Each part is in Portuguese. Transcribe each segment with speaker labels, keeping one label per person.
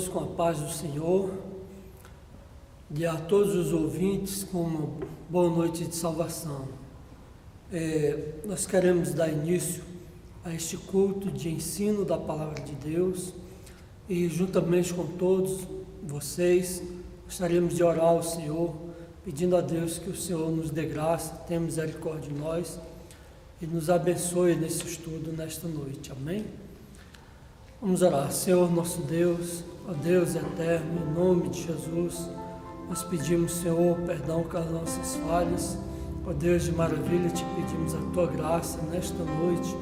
Speaker 1: todos com a paz do Senhor e a todos os ouvintes com uma boa noite de salvação. Nós queremos dar início a este culto de ensino da Palavra de Deus e juntamente com todos vocês gostaríamos de orar ao Senhor, pedindo a Deus que o Senhor nos dê graça, tenha misericórdia de nós e nos abençoe nesse estudo nesta noite. Amém? Vamos orar. Senhor nosso Deus, ó Deus eterno, em nome de Jesus, nós pedimos, Senhor, perdão pelas nossas falhas. Ó Deus de maravilha, te pedimos a tua graça nesta noite.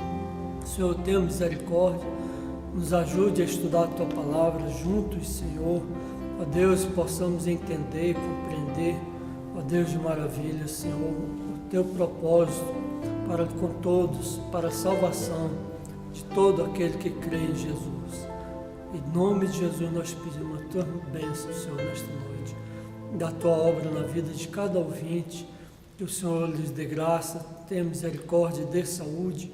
Speaker 1: Senhor, tenha misericórdia, nos ajude a estudar a tua palavra juntos, Senhor. Ó Deus, possamos entender e compreender, ó Deus de maravilha, Senhor, o teu propósito para com todos, para a salvação de todo aquele que crê em Jesus. Em nome de Jesus nós pedimos a tua bênção, Senhor, nesta noite. Da tua obra na vida de cada ouvinte, que o Senhor lhes dê graça, tenha misericórdia, dê saúde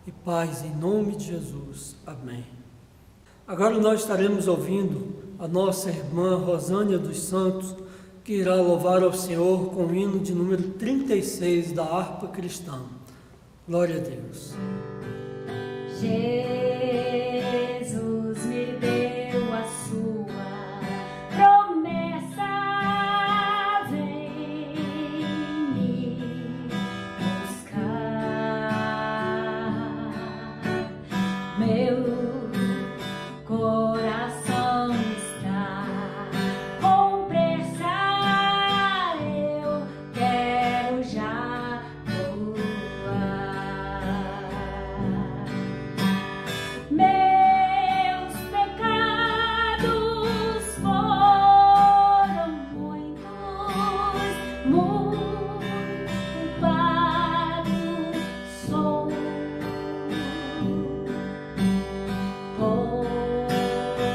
Speaker 1: e paz em nome de Jesus. Amém. Agora nós estaremos ouvindo a nossa irmã Rosânia dos Santos, que irá louvar ao Senhor com o hino de número 36 da harpa cristã. Glória a Deus.
Speaker 2: Jesus me deu a sua promessa, vem me buscar. Meu coração está com pressa, eu quero já voar. Meus pecados foram muitos, culpado sou.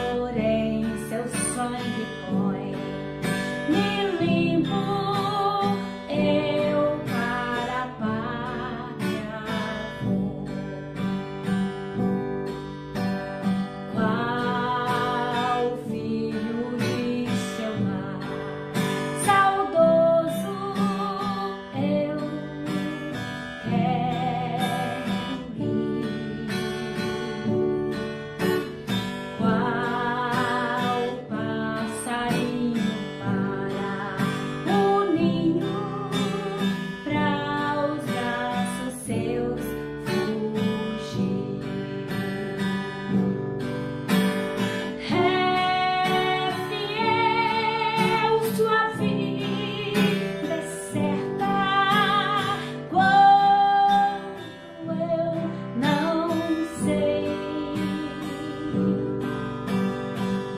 Speaker 2: Porém, seu sangue põe-me limpo, eu para a pátria vou. Qual filho de seu lar saudoso eu quero ir. Qual passarinho para o ninho, pra os braços seus fugir. É fiel sua vida é certa, quando eu não sei.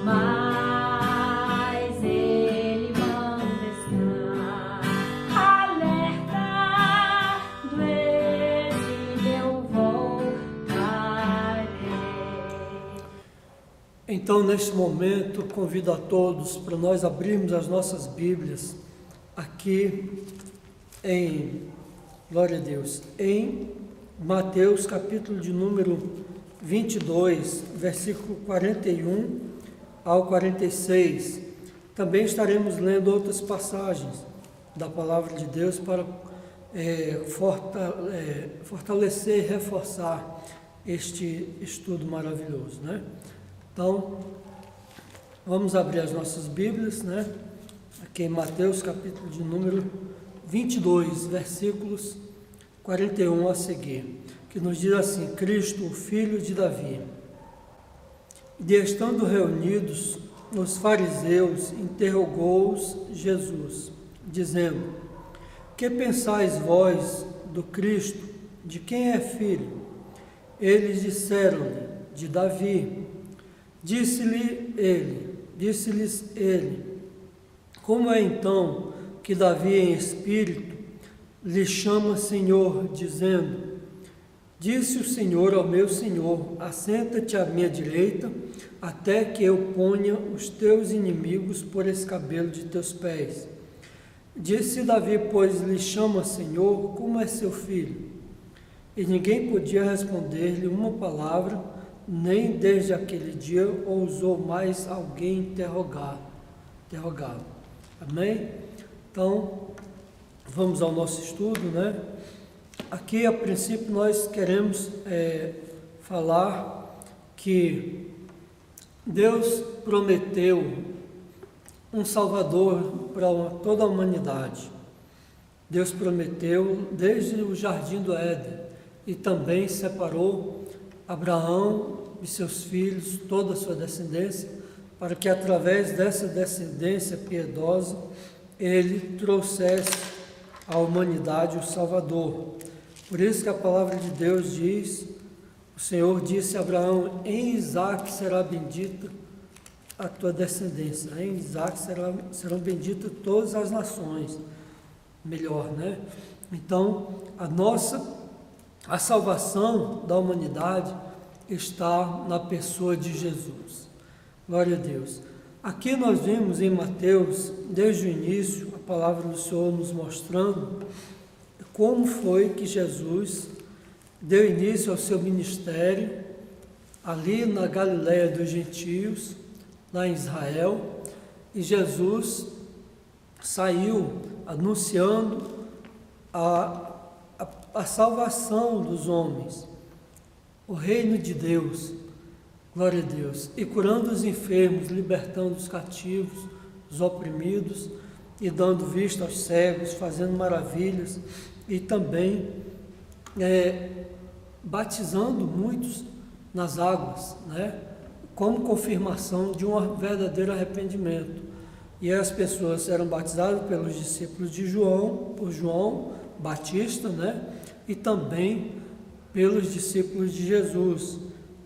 Speaker 2: Mas ele manda estar alerta do exílio eu voltarei.
Speaker 1: Então, neste momento, convido a todos para nós abrirmos as nossas Bíblias aqui em, glória a Deus, em Mateus, capítulo de número 22, versículo 41 ao 46. Também estaremos lendo outras passagens da Palavra de Deus para fortalecer e reforçar este estudo maravilhoso, né? Então, vamos abrir as nossas Bíblias, né? Aqui em Mateus, capítulo de número 22, versículos 41 a seguir, que nos diz assim: Cristo, o filho de Davi. E estando reunidos os fariseus, interrogou-os Jesus, dizendo: Que pensais vós do Cristo? De quem é filho? Eles disseram-lhe: De Davi. Disse-lhes ele: Como é então que Davi em espírito lhe chama Senhor, dizendo: Disse o Senhor ao meu Senhor: Assenta-te à minha direita, até que eu ponha os teus inimigos por escabelo de teus pés. Disse Davi, pois lhe chama Senhor, como é seu filho? E ninguém podia responder-lhe uma palavra, nem desde aquele dia ousou mais alguém interrogá-lo. Amém? Então, vamos ao nosso estudo, né? Aqui, a princípio, nós queremos falar que Deus prometeu um Salvador para toda a humanidade. Deus prometeu desde o Jardim do Éden e também separou Abraão e seus filhos, toda a sua descendência, para que através dessa descendência piedosa ele trouxesse à humanidade o Salvador. Por isso que a palavra de Deus diz, o Senhor disse a Abraão, em Isaque será bendita a tua descendência, em Isaque serão benditas todas as nações. Melhor, né? Então, a salvação da humanidade está na pessoa de Jesus. Glória a Deus. Aqui nós vimos em Mateus, desde o início, a palavra do Senhor nos mostrando como foi que Jesus deu início ao seu ministério ali na Galileia dos gentios, lá em Israel, e Jesus saiu anunciando a salvação dos homens, o reino de Deus, glória a Deus, e curando os enfermos, libertando os cativos, os oprimidos, e dando vista aos cegos, fazendo maravilhas, e também batizando muitos nas águas, né? Como confirmação de um verdadeiro arrependimento. E as pessoas eram batizadas pelos discípulos de João, por João Batista, né? E também pelos discípulos de Jesus,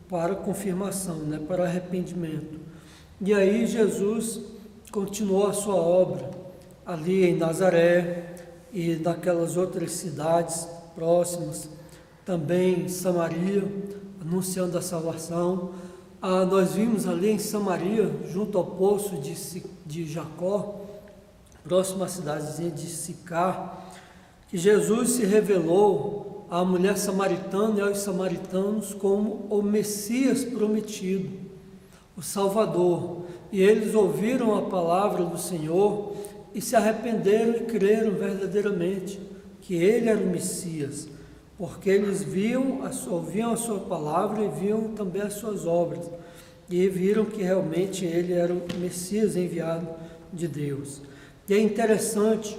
Speaker 1: para confirmação, né? Para arrependimento. E aí Jesus continuou a sua obra ali em Nazaré e naquelas outras cidades próximas, também em Samaria, anunciando a salvação. Nós vimos ali em Samaria, junto ao poço de Jacó, próximo à cidadezinha de Sicar, que Jesus se revelou à mulher samaritana e aos samaritanos como o Messias prometido, o Salvador. E eles ouviram a palavra do Senhor e se arrependeram e creram verdadeiramente que Ele era o Messias, porque eles ouviam a sua palavra e viam também as suas obras, e viram que realmente ele era o Messias enviado de Deus. E é interessante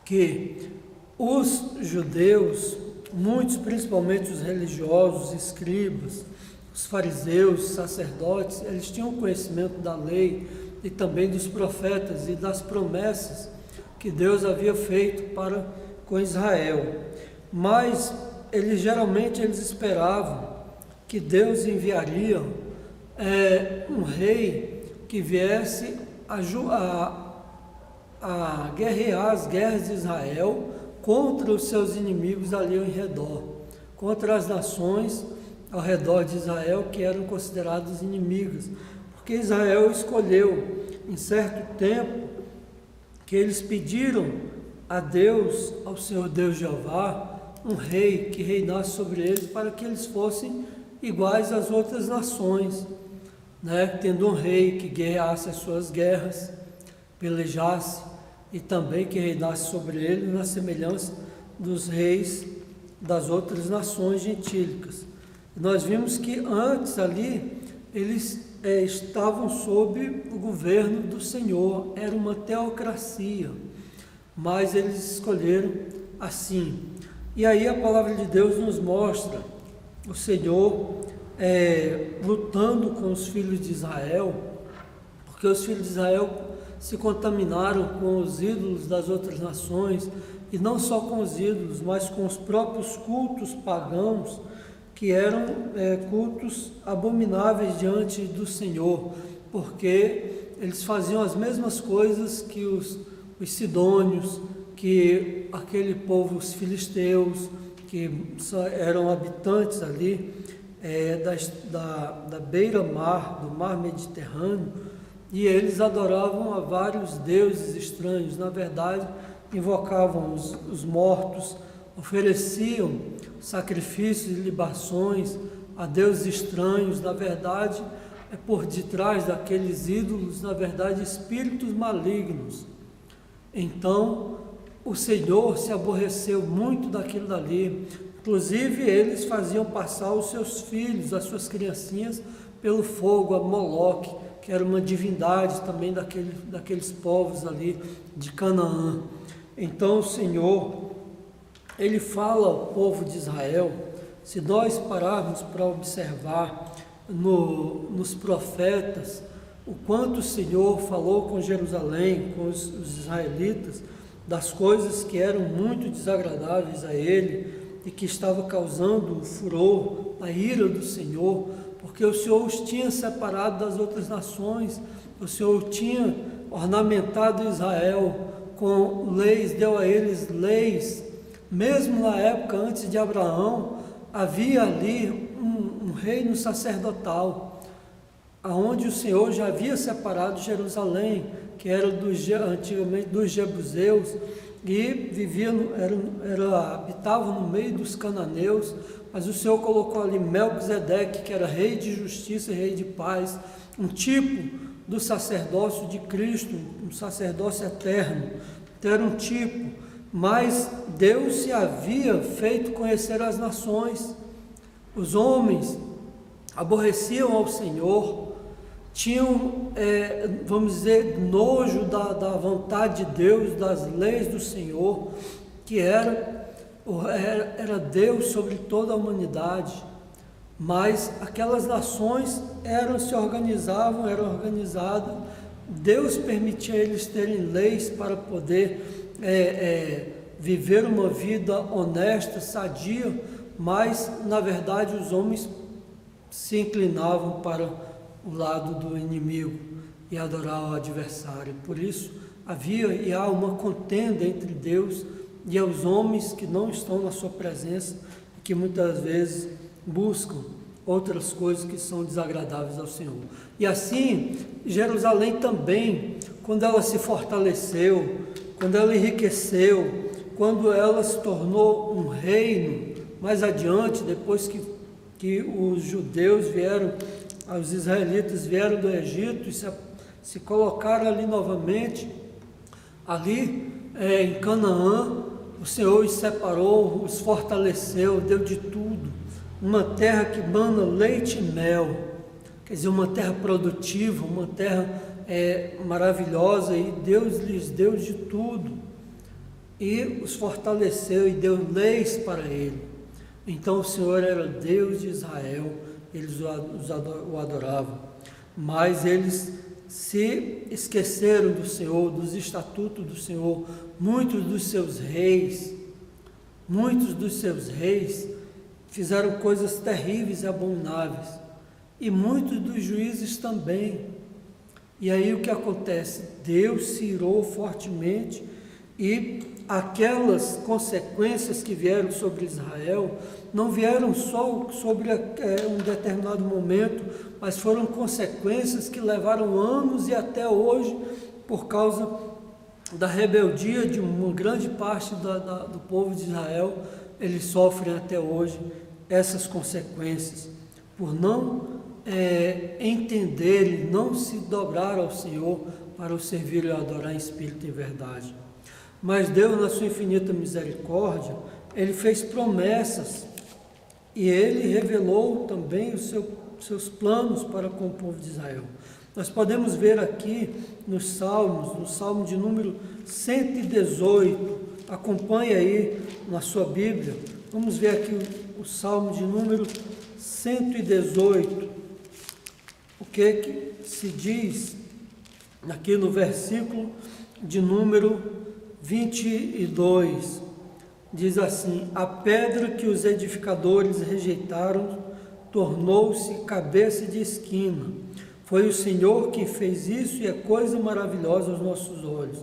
Speaker 1: que os judeus, muitos, principalmente os religiosos, escribas, os fariseus, os sacerdotes, eles tinham conhecimento da lei e também dos profetas e das promessas que Deus havia feito com Israel. Mas geralmente eles esperavam que Deus enviaria um rei que viesse a guerrear as guerras de Israel contra os seus inimigos ali ao redor, contra as nações ao redor de Israel que eram consideradas inimigas, porque Israel escolheu em certo tempo que eles pediram a Deus, ao Senhor Deus Jeová, um rei que reinasse sobre eles para que eles fossem iguais às outras nações, né? Tendo um rei que guerreasse as suas guerras, pelejasse e também que reinasse sobre eles na semelhança dos reis das outras nações gentílicas. Nós vimos que antes ali eles estavam sob o governo do Senhor, era uma teocracia, mas eles escolheram assim. E aí a palavra de Deus nos mostra o Senhor lutando com os filhos de Israel, porque os filhos de Israel se contaminaram com os ídolos das outras nações, e não só com os ídolos, mas com os próprios cultos pagãos, que eram cultos abomináveis diante do Senhor, porque eles faziam as mesmas coisas que os sidônios, que aquele povo, os filisteus, que eram habitantes ali da beira-mar, do mar Mediterrâneo, e eles adoravam a vários deuses estranhos. Na verdade, invocavam os mortos, ofereciam sacrifícios e libações a deuses estranhos. Na verdade, é por detrás daqueles ídolos, na verdade, espíritos malignos. Então, o Senhor se aborreceu muito daquilo dali. Inclusive, eles faziam passar os seus filhos, as suas criancinhas, pelo fogo, a Moloque, que era uma divindade também daqueles povos ali de Canaã. Então, o Senhor, Ele fala ao povo de Israel, se nós pararmos para observar nos profetas, o quanto o Senhor falou com Jerusalém, com os israelitas, das coisas que eram muito desagradáveis a Ele e que estava causando o furor, a ira do Senhor, porque o Senhor os tinha separado das outras nações, o Senhor tinha ornamentado Israel com leis, deu a eles leis. Mesmo na época antes de Abraão, havia ali um reino sacerdotal, aonde o Senhor já havia separado Jerusalém, que era antigamente dos jebuseus, e habitavam no meio dos cananeus, mas o Senhor colocou ali Melquisedeque, que era rei de justiça e rei de paz, um tipo do sacerdócio de Cristo, um sacerdócio eterno. Então era um tipo, mas Deus se havia feito conhecer às nações. Os homens aborreciam ao Senhor, tinham, vamos dizer, nojo da vontade de Deus, das leis do Senhor, que era Deus sobre toda a humanidade. Mas aquelas nações eram organizadas, Deus permitia eles terem leis para poder viver uma vida honesta, sadia, mas na verdade os homens se inclinavam para o lado do inimigo e adorar o adversário. Por isso havia e há uma contenda entre Deus e os homens que não estão na sua presença, que muitas vezes buscam outras coisas que são desagradáveis ao Senhor. E assim, Jerusalém também, quando ela se fortaleceu, quando ela enriqueceu, quando ela se tornou um reino, mais adiante, depois que os judeus vieram, os israelitas vieram do Egito e se colocaram ali novamente, ali em Canaã, o Senhor os separou, os fortaleceu, deu de tudo, uma terra que mana leite e mel, quer dizer, uma terra produtiva, uma terra maravilhosa, e Deus lhes deu de tudo, e os fortaleceu e deu leis para ele. Então o Senhor era Deus de Israel, eles o adoravam, mas eles se esqueceram do Senhor, dos estatutos do Senhor. Muitos dos seus reis fizeram coisas terríveis e abomináveis, e muitos dos juízes também. E aí o que acontece? Deus se irou fortemente, e aquelas consequências que vieram sobre Israel não vieram só sobre um determinado momento, mas foram consequências que levaram anos e até hoje, por causa da rebeldia de uma grande parte do povo de Israel. Eles sofrem até hoje essas consequências, por não entender e não se dobrar ao Senhor para o servir e adorar em espírito e verdade. Mas Deus, na sua infinita misericórdia, Ele fez promessas, e Ele revelou também os seus planos para com o povo de Israel. Nós podemos ver aqui nos Salmos, no Salmo de número 118, acompanhe aí na sua Bíblia, vamos ver aqui o Salmo de número 118, o que se diz aqui no versículo de número 22, diz assim: a pedra que os edificadores rejeitaram tornou-se cabeça de esquina. Foi o Senhor que fez isso, e é coisa maravilhosa aos nossos olhos.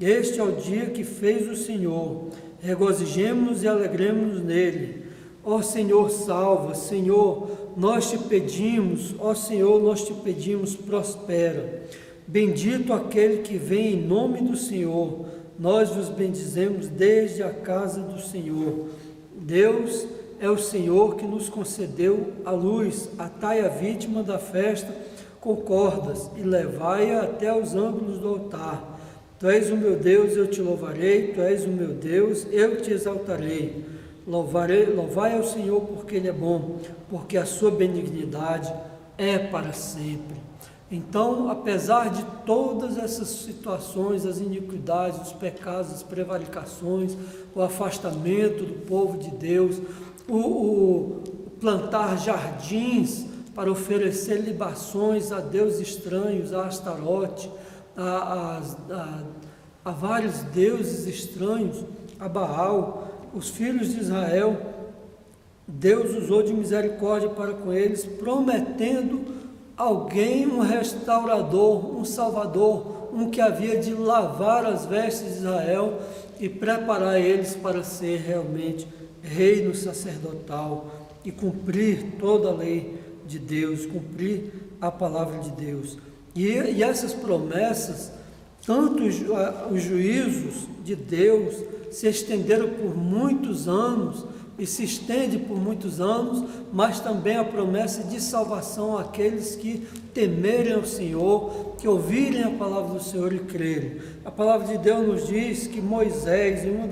Speaker 1: Este é o dia que fez o Senhor, regozijemo-nos e alegremos-nos nele. Ó Senhor, salva. Senhor, nós te pedimos, ó Senhor, nós te pedimos, prospera. Bendito aquele que vem em nome do Senhor. Nós vos bendizemos desde a casa do Senhor. Deus é o Senhor que nos concedeu a luz. Atai a vítima da festa com cordas e levai-a até os ângulos do altar. Tu és o meu Deus, eu te louvarei, tu és o meu Deus, eu te exaltarei. Louvai ao Senhor porque Ele é bom, porque a sua benignidade é para sempre. Então, apesar de todas essas situações, as iniquidades, os pecados, as prevaricações, o afastamento do povo de Deus, o plantar jardins para oferecer libações a deuses estranhos, a Astarote, a vários deuses estranhos, a Baal, os filhos de Israel, Deus usou de misericórdia para com eles, prometendo alguém, um restaurador, um salvador, um que havia de lavar as vestes de Israel e preparar eles para ser realmente reino sacerdotal e cumprir toda a lei de Deus, cumprir a palavra de Deus. E essas promessas, tanto os juízos de Deus se estenderam por muitos anos e se estende por muitos anos, mas também a promessa de salvação àqueles que temerem ao Senhor, que ouvirem a palavra do Senhor e crerem. A palavra de Deus nos diz que Moisés, em uma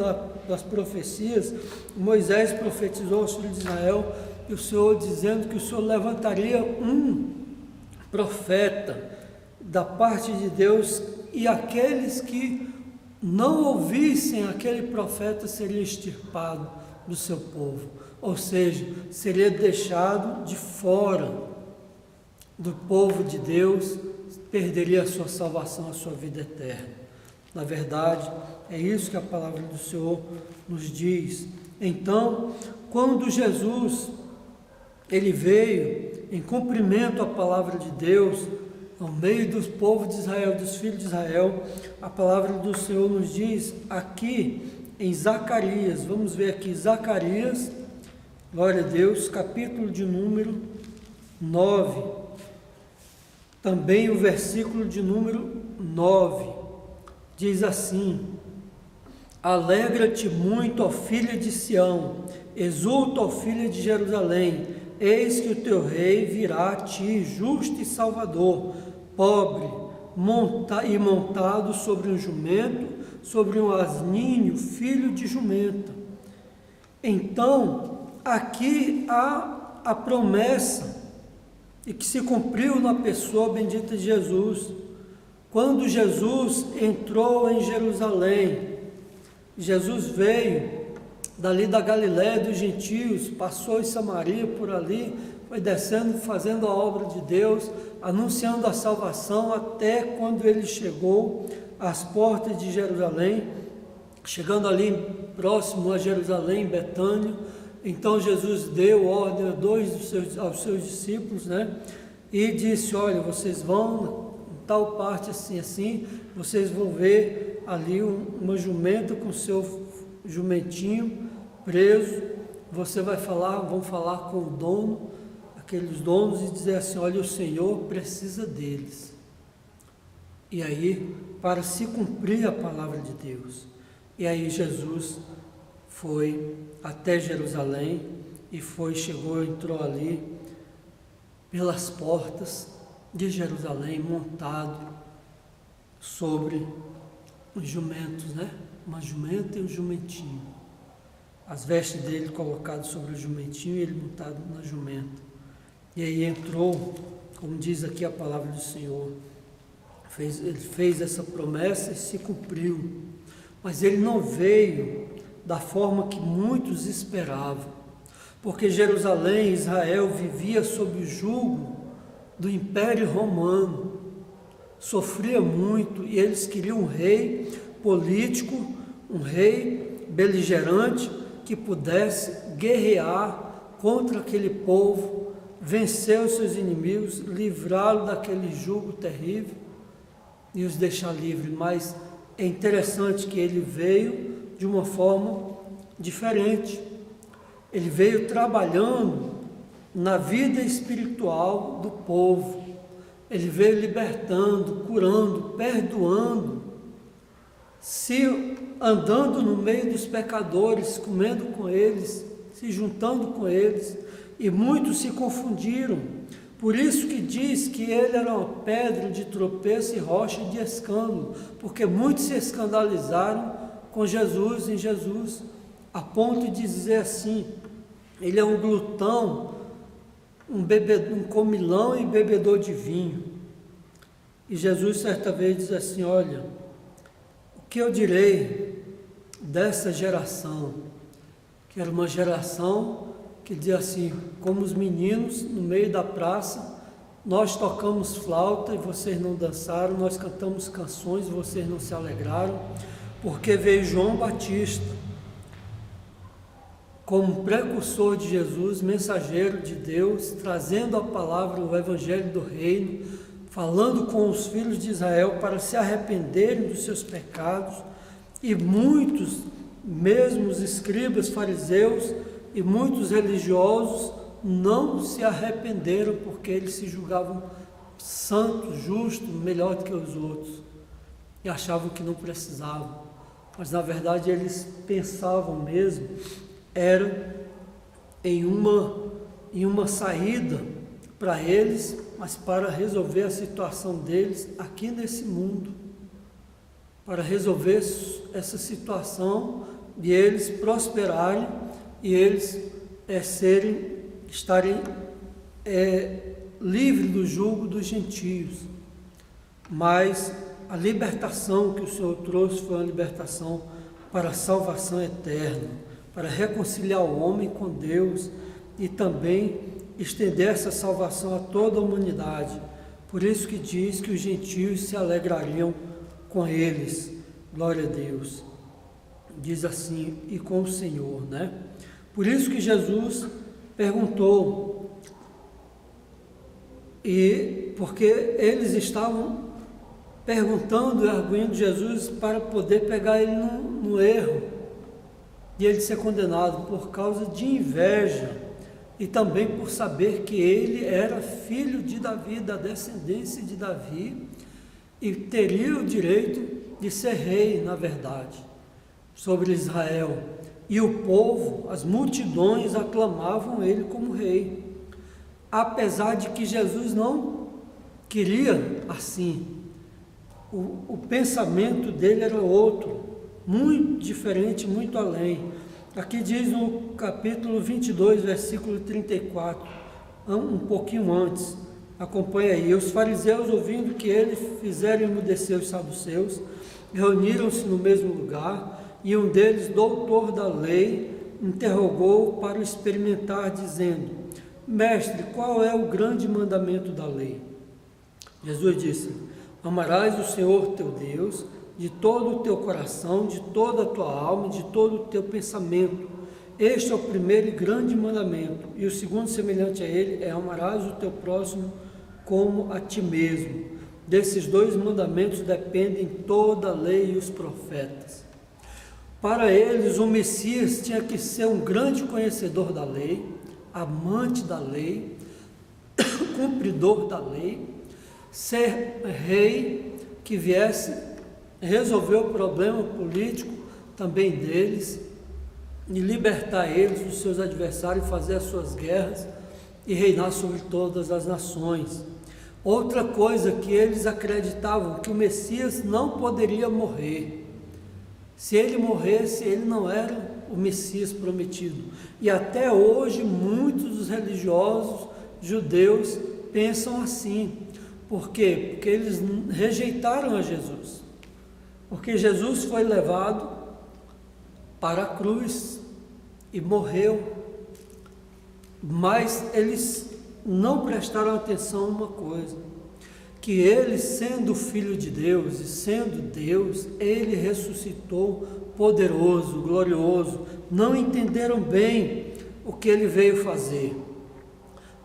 Speaker 1: das profecias, Moisés profetizou aos filhos de Israel, e o Senhor dizendo que o Senhor levantaria um profeta da parte de Deus, e aqueles que não ouvissem aquele profeta seria extirpado do seu povo, ou seja, seria deixado de fora do povo de Deus, perderia a sua salvação, a sua vida eterna. Na verdade, é isso que a palavra do Senhor nos diz. Então, quando Jesus ele veio em cumprimento à palavra de Deus, no meio do povo de Israel, dos filhos de Israel, a palavra do Senhor nos diz aqui em Zacarias, vamos ver aqui Zacarias, glória a Deus, capítulo de número 9, também o versículo de número 9, diz assim: alegra-te muito, ó filha de Sião, exulta, ó filha de Jerusalém, eis que o teu rei virá a ti, justo e salvador, pobre, montado sobre um jumento, sobre um asninho, filho de jumenta. Então, aqui há a promessa, e que se cumpriu na pessoa bendita de Jesus. Quando Jesus entrou em Jerusalém, Jesus veio dali da Galiléia dos gentios, passou em Samaria por ali, foi descendo, fazendo a obra de Deus, anunciando a salvação, até quando ele chegou às portas de Jerusalém, chegando ali próximo a Jerusalém, Betânia. Então Jesus deu ordem aos seus discípulos, e disse: olha, vocês vão em tal parte assim, assim, vocês vão ver ali uma jumenta com seu jumentinho preso, vão falar com o dono, aqueles donos, e dizer assim: olha, o Senhor precisa deles. E aí, para se cumprir a palavra de Deus, e aí Jesus foi até Jerusalém, e entrou ali pelas portas de Jerusalém, montado sobre os jumentos, uma jumenta e um jumentinho, as vestes dele colocadas sobre o jumentinho e ele montado na jumenta. E aí entrou, como diz aqui a palavra do Senhor, ele fez essa promessa e se cumpriu, mas ele não veio da forma que muitos esperavam, porque Jerusalém, Israel, vivia sob o jugo do Império Romano, sofria muito, e eles queriam um rei político, um rei beligerante, que pudesse guerrear contra aquele povo, vencer os seus inimigos, livrá-lo daquele jugo terrível e os deixar livres. Mas é interessante que ele veio de uma forma diferente. Ele veio trabalhando na vida espiritual do povo. Ele veio libertando, curando, perdoando, andando no meio dos pecadores, comendo com eles, se juntando com eles, e muitos se confundiram. Por isso que diz que ele era uma pedra de tropeço e rocha de escândalo, porque muitos se escandalizaram com Jesus, em Jesus, a ponto de dizer assim: ele é um glutão, um comilão e bebedor de vinho. E Jesus certa vez diz assim: olha, o que eu direi dessa geração, que era uma geração que dizia assim, como os meninos no meio da praça, nós tocamos flauta e vocês não dançaram, nós cantamos canções e vocês não se alegraram, porque veio João Batista como precursor de Jesus, mensageiro de Deus, trazendo a palavra, o evangelho do reino, falando com os filhos de Israel para se arrependerem dos seus pecados, e muitos, mesmo os escribas, fariseus e muitos religiosos, não se arrependeram porque eles se julgavam santos, justos, melhor do que os outros, e achavam que não precisavam, mas na verdade eles pensavam mesmo, era em uma saída para eles, mas para resolver a situação deles aqui nesse mundo, para resolver essa situação de eles prosperarem e eles estarem livres do jugo dos gentios. Mas a libertação que o Senhor trouxe foi uma libertação para a salvação eterna, para reconciliar o homem com Deus e também estender essa salvação a toda a humanidade. Por isso que diz que os gentios se alegrariam com eles. Glória a Deus. Diz assim, e com o Senhor, né? Por isso que Jesus perguntou, e porque eles estavam perguntando e arguindo Jesus para poder pegar ele no erro, e ele ser condenado por causa de inveja, e também por saber que ele era filho de Davi, da descendência de Davi, e teria o direito de ser rei, na verdade, sobre Israel. E o povo, as multidões, aclamavam ele como rei, apesar de que Jesus não queria assim. O pensamento dele era outro, muito diferente, muito além. Aqui diz no capítulo 22, versículo 34, um pouquinho antes, acompanha aí: os fariseus, ouvindo que ele fizera emudecer os saduceus, reuniram-se no mesmo lugar, e um deles, doutor da lei, interrogou para o experimentar, dizendo: mestre, qual é o grande mandamento da lei? Jesus disse: amarás o Senhor teu Deus de todo o teu coração, de toda a tua alma e de todo o teu pensamento. Este é o primeiro e grande mandamento. E o segundo, semelhante a ele, é: amarás o teu próximo como a ti mesmo. Desses dois mandamentos dependem toda a lei e os profetas. Para eles, o Messias tinha que ser um grande conhecedor da lei, amante da lei, cumpridor da lei, ser rei que viesse resolver o problema político também deles, e libertar eles dos seus adversários, fazer as suas guerras e reinar sobre todas as nações. Outra coisa que eles acreditavam, que o Messias não poderia morrer. Se ele morresse, ele não era o Messias prometido. E até hoje muitos dos religiosos judeus pensam assim. Por quê? Porque eles rejeitaram a Jesus. Porque Jesus foi levado para a cruz e morreu. Mas eles não prestaram atenção a uma coisa, que ele, sendo filho de Deus e sendo Deus, ele ressuscitou poderoso, glorioso. Não entenderam bem o que ele veio fazer.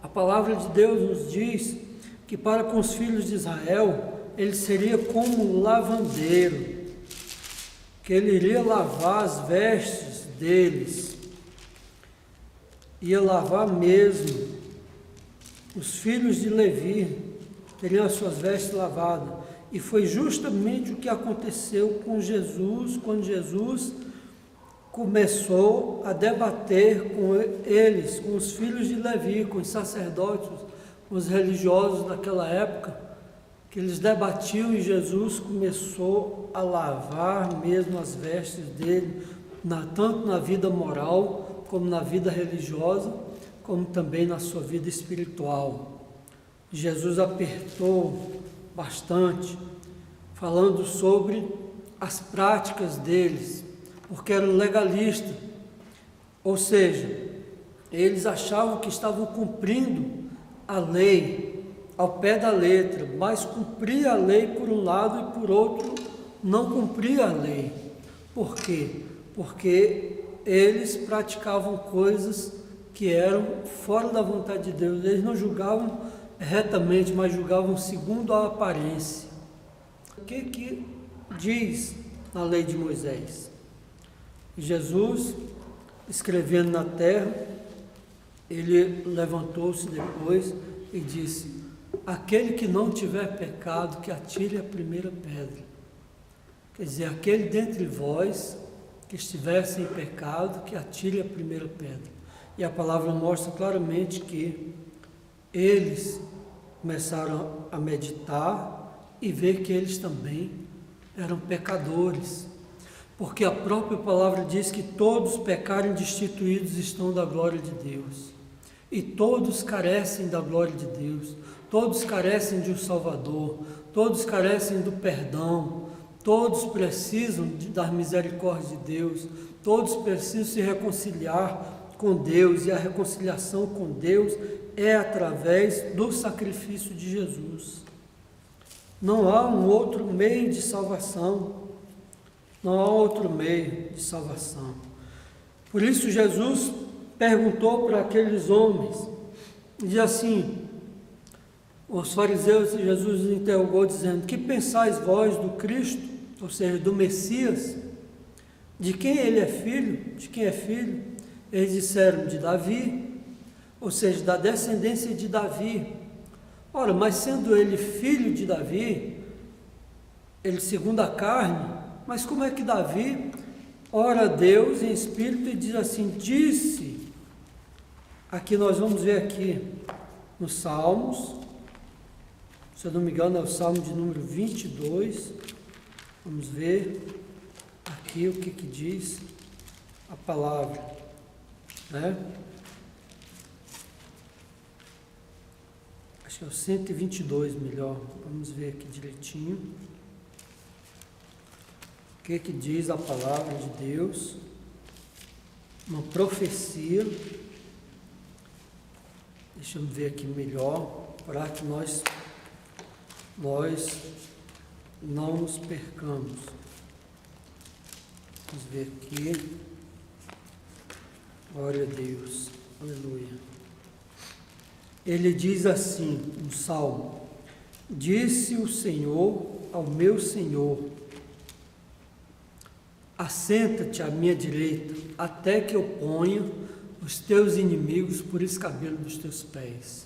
Speaker 1: A palavra de Deus nos diz que para com os filhos de Israel, ele seria como um lavandeiro, que ele iria lavar as vestes deles, ia lavar mesmo. Os filhos de Levi teriam as suas vestes lavadas, e foi justamente o que aconteceu com Jesus, quando Jesus começou a debater com eles, com os filhos de Levi, com os sacerdotes, com os religiosos daquela época, que eles debatiam, e Jesus começou a lavar mesmo as vestes dele, tanto na vida moral, como na vida religiosa, como também na sua vida espiritual. Jesus apertou bastante, falando sobre as práticas deles, porque eram legalistas, ou seja, eles achavam que estavam cumprindo a lei ao pé da letra, mas cumpria a lei por um lado e por outro não cumpria a lei. Por quê? Porque eles praticavam coisas que eram fora da vontade de Deus. Eles não julgavam retamente, mas julgavam segundo a aparência. O que diz na lei de Moisés? Jesus, escrevendo na terra, ele levantou-se depois e disse: aquele que não tiver pecado, que atire a primeira pedra. Quer dizer, aquele dentre vós que estivesse em pecado, que atire a primeira pedra. E a palavra mostra claramente que eles começaram a meditar e ver que eles também eram pecadores. Porque a própria palavra diz que todos pecaram e destituídos estão da glória de Deus. E todos carecem da glória de Deus. Todos carecem de um Salvador. Todos carecem do perdão. Todos precisam da misericórdia de Deus. Todos precisam se reconciliar com Deus. E a reconciliação com Deus é através do sacrifício de Jesus. Não há um outro meio de salvação. Não há outro meio de salvação. Por isso Jesus perguntou para aqueles homens, diz assim, os fariseus, Jesus os interrogou dizendo: que pensais vós do Cristo, ou seja, do Messias? De quem ele é filho? De quem é filho? Eles disseram: de Davi, ou seja, da descendência de Davi. Ora, mas sendo ele filho de Davi, ele segundo a carne, mas como é que Davi ora a Deus em espírito e diz assim, disse, aqui nós vamos ver aqui nos Salmos, se eu não me engano é o Salmo de número 22, vamos ver aqui o que diz a palavra, né? Acho que é o 122 melhor, vamos ver aqui direitinho. O que diz a palavra de Deus? Uma profecia. Deixa eu ver aqui melhor, para que nós não nos percamos. Vamos ver aqui. Glória a Deus. Aleluia. Ele diz assim, no Salmo: disse o Senhor ao meu Senhor: assenta-te à minha direita, até que eu ponha os teus inimigos por escabelo dos teus pés.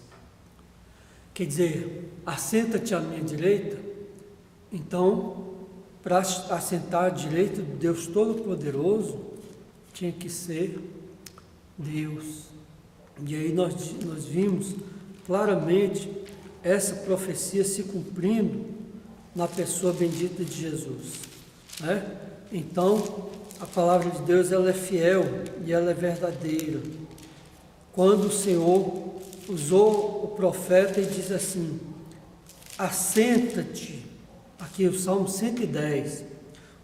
Speaker 1: Quer dizer, assenta-te à minha direita. Então, para assentar à direita do Deus Todo-Poderoso, tinha que ser Deus. E aí nós vimos claramente essa profecia se cumprindo na pessoa bendita de Jesus, né? Então, a palavra de Deus ela é fiel e ela é verdadeira. Quando o Senhor usou o profeta e diz assim: assenta-te, aqui o Salmo 110,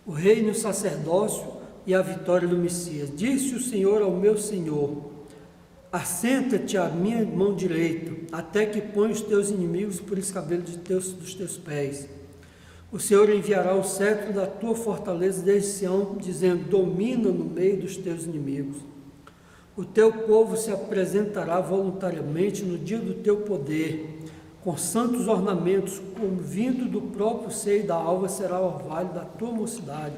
Speaker 1: o reino, o sacerdócio e a vitória do Messias. Disse o Senhor ao meu Senhor: assenta-te à minha mão direita, até que ponha os teus inimigos por escabelo dos teus pés. O Senhor enviará o cetro da tua fortaleza desde Sião, dizendo: domina no meio dos teus inimigos. O teu povo se apresentará voluntariamente no dia do teu poder, com santos ornamentos, como vindo do próprio seio da alva será o orvalho da tua mocidade.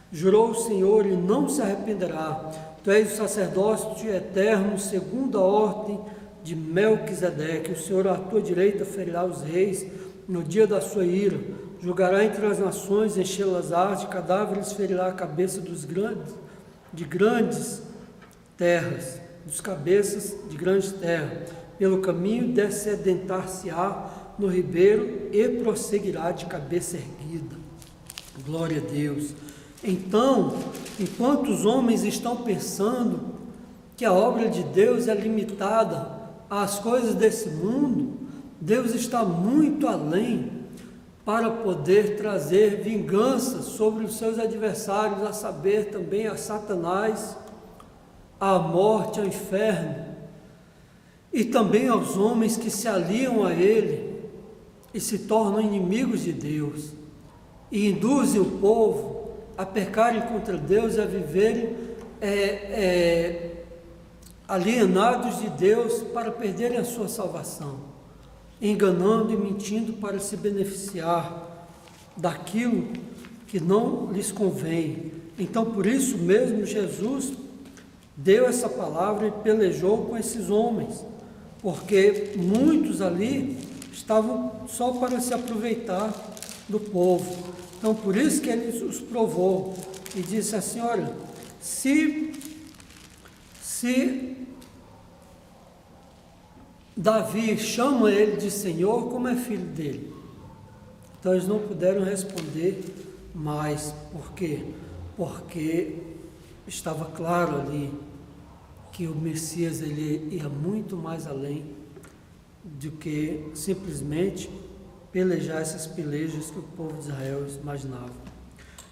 Speaker 1: Jurou o Senhor e não se arrependerá. Tu és o sacerdócio eterno, segundo a ordem de Melquisedeque. O Senhor à tua direita ferirá os reis no dia da sua ira. Julgará entre as nações, enchê-las de cadáveres, ferirá a cabeça dos grandes de grandes terras, dos cabeças de grandes terras. Pelo caminho descedentar-se-á no ribeiro e prosseguirá de cabeça erguida. Glória a Deus. Então, enquanto os homens estão pensando que a obra de Deus é limitada às coisas desse mundo, Deus está muito além para poder trazer vingança sobre os seus adversários, a saber também a Satanás, à morte, ao inferno, e também aos homens que se aliam a ele e se tornam inimigos de Deus, e induzem o povo a pecarem contra Deus e a viverem alienados de Deus para perderem a sua salvação, enganando e mentindo para se beneficiar daquilo que não lhes convém. Então, por isso mesmo, Jesus deu essa palavra e pelejou com esses homens, porque muitos ali estavam só para se aproveitar do povo. Então, por isso que ele os provou e disse assim: olha, se Davi chama ele de Senhor, como é filho dele? Então eles não puderam responder mais. Por quê? Porque estava claro ali que o Messias ele ia muito mais além do que simplesmente pelejar essas pelejas que o povo de Israel imaginava.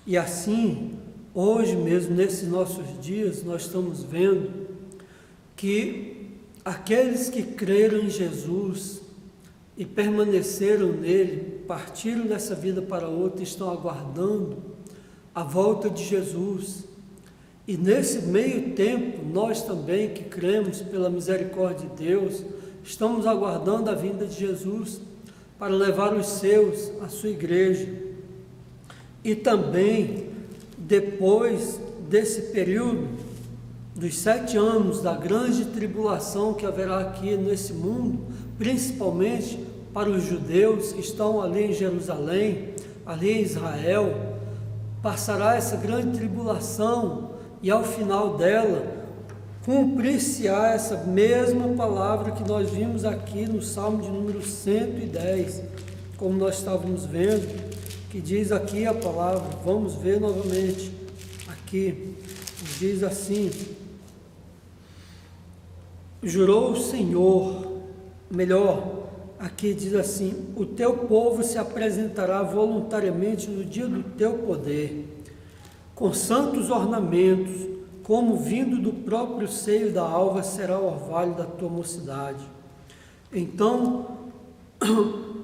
Speaker 1: E assim, hoje mesmo, nesses nossos dias, nós estamos vendo que aqueles que creram em Jesus e permaneceram nele, partiram dessa vida para outra, estão aguardando a volta de Jesus. E nesse meio tempo, nós também que cremos pela misericórdia de Deus, estamos aguardando a vinda de Jesus para levar os seus, a sua igreja. E também, depois desse período, dos 7 anos da grande tribulação que haverá aqui nesse mundo, principalmente para os judeus que estão ali em Jerusalém, ali em Israel, passará essa grande tribulação e ao final dela cumprir-se-á essa mesma palavra que nós vimos aqui no Salmo de número 110, como nós estávamos vendo, que diz aqui a palavra, vamos ver novamente aqui, diz assim: jurou o Senhor, melhor, aqui diz assim: o teu povo se apresentará voluntariamente no dia do teu poder, com santos ornamentos, como vindo do próprio seio da alva será o orvalho da tua mocidade. Então,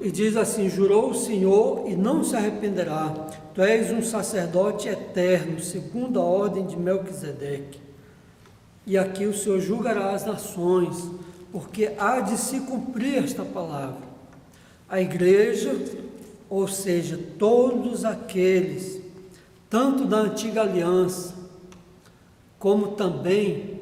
Speaker 1: e diz assim: jurou o Senhor e não se arrependerá, tu és um sacerdote eterno, segundo a ordem de Melquisedeque. E aqui o Senhor julgará as nações, porque há de se cumprir esta palavra. A igreja, ou seja, todos aqueles, tanto da antiga aliança, como também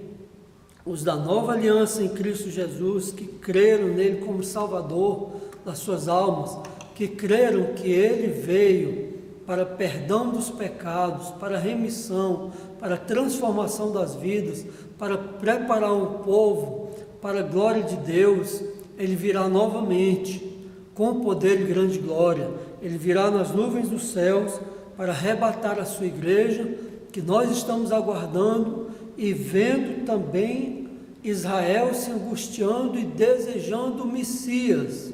Speaker 1: os da nova aliança em Cristo Jesus, que creram nele como Salvador das suas almas, que creram que ele veio para perdão dos pecados, para remissão, para transformação das vidas, para preparar um povo para a glória de Deus. Ele virá novamente com poder e grande glória. Ele virá nas nuvens dos céus para arrebatar a sua igreja, que nós estamos aguardando e vendo também Israel se angustiando e desejando o Messias.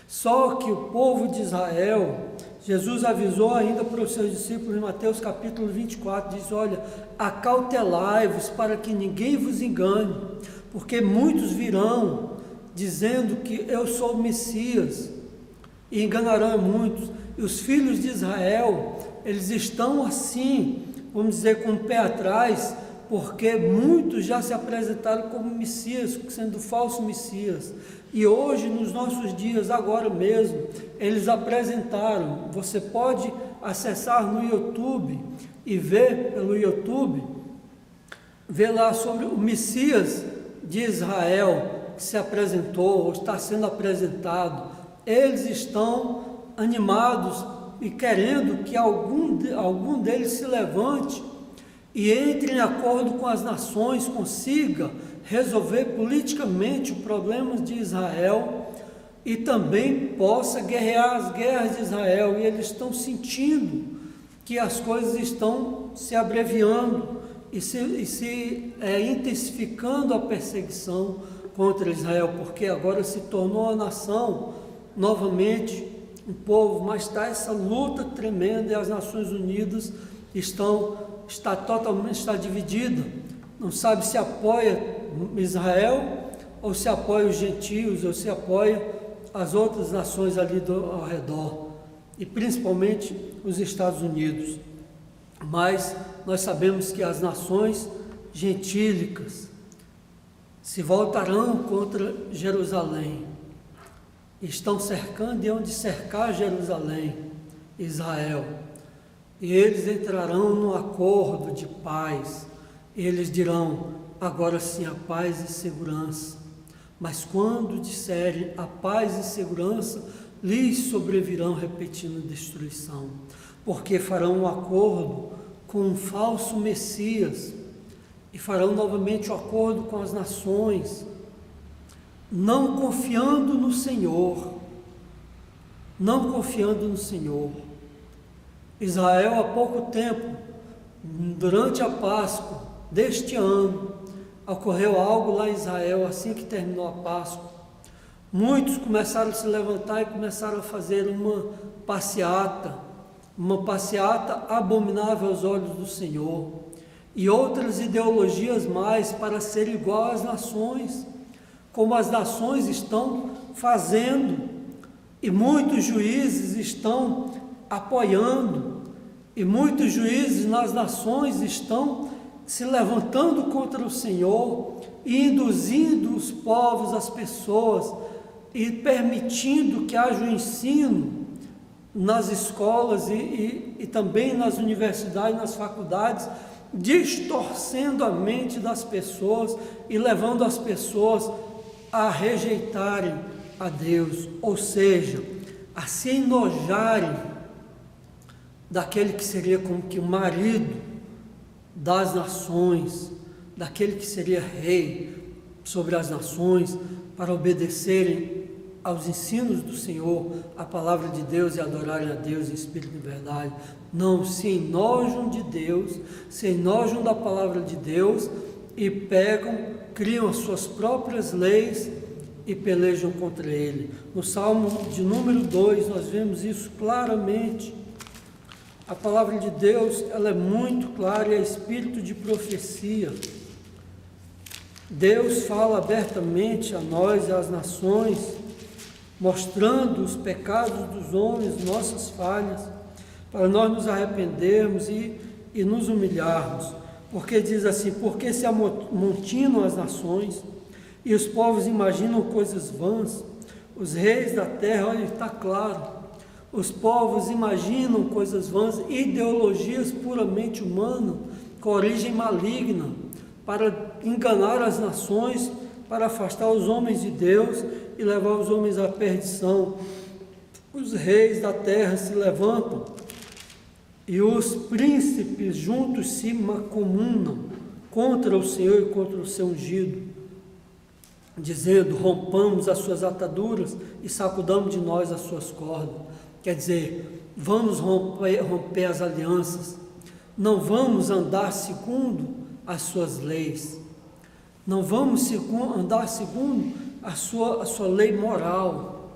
Speaker 1: Só que o povo de Israel, Jesus avisou ainda para os seus discípulos em Mateus capítulo 24, diz: olha, acautelai-vos para que ninguém vos engane, porque muitos virão dizendo que eu sou o Messias, e enganarão a muitos. E os filhos de Israel, eles estão assim, vamos dizer, com o pé atrás, porque muitos já se apresentaram como Messias, sendo falso Messias. E hoje, nos nossos dias, agora mesmo, eles apresentaram. Você pode acessar no YouTube e ver pelo YouTube, ver lá sobre o Messias de Israel, que se apresentou, ou está sendo apresentado. Eles estão animados e querendo que algum deles se levante e entre em acordo com as nações, consiga resolver politicamente os problemas de Israel e também possa guerrear as guerras de Israel. E eles estão sentindo que as coisas estão se abreviando e se intensificando a perseguição contra Israel, porque agora se tornou a nação novamente um povo, mas está essa luta tremenda e as Nações Unidas está totalmente dividida, não sabe se apoia Israel ou se apoia os gentios ou se apoia as outras nações ali ao redor, e principalmente os Estados Unidos. Mas nós sabemos que as nações gentílicas se voltarão contra Jerusalém, estão cercando e hão de cercar Jerusalém, Israel, e eles entrarão num acordo de paz. Eles dirão: agora sim, a paz e segurança. Mas quando disserem a paz e segurança, lhes sobrevirão repetindo destruição, porque farão um acordo com um falso Messias e farão novamente o acordo com as nações, não confiando no Senhor, não confiando no Senhor. Israel, há pouco tempo, durante a Páscoa deste ano, ocorreu algo lá em Israel, assim que terminou a Páscoa. Muitos começaram a se levantar e começaram a fazer uma passeata abominável aos olhos do Senhor, e outras ideologias mais para ser igual às nações, como as nações estão fazendo, e muitos juízes estão apoiando, e muitos juízes nas nações estão se levantando contra o Senhor e induzindo os povos, as pessoas, e permitindo que haja um ensino nas escolas e também nas universidades, nas faculdades, distorcendo a mente das pessoas e levando as pessoas a rejeitarem a Deus, ou seja, a se enojarem daquele que seria como que o marido das nações, daquele que seria rei sobre as nações, para obedecerem aos ensinos do Senhor, a palavra de Deus, e adorarem a Deus em espírito e verdade. Não, se enojam de Deus, se enojam da palavra de Deus e criam as suas próprias leis e pelejam contra ele. No Salmo de número 2, nós vemos isso claramente. A palavra de Deus, ela é muito clara e é espírito de profecia. Deus fala abertamente a nós e às nações, mostrando os pecados dos homens, nossas falhas, para nós nos arrependermos e nos humilharmos. Porque diz assim: porque se amontinam as nações e os povos imaginam coisas vãs, os reis da terra, olha, está claro, os povos imaginam coisas vãs, ideologias puramente humanas, com origem maligna, para enganar as nações, para afastar os homens de Deus e levar os homens à perdição. Os reis da terra se levantam e os príncipes juntos se mancomunam contra o Senhor e contra o seu ungido, dizendo: rompamos as suas ataduras e sacudamos de nós as suas cordas. Quer dizer, vamos romper as alianças, não vamos andar segundo as suas leis, não vamos andar segundo a sua lei moral,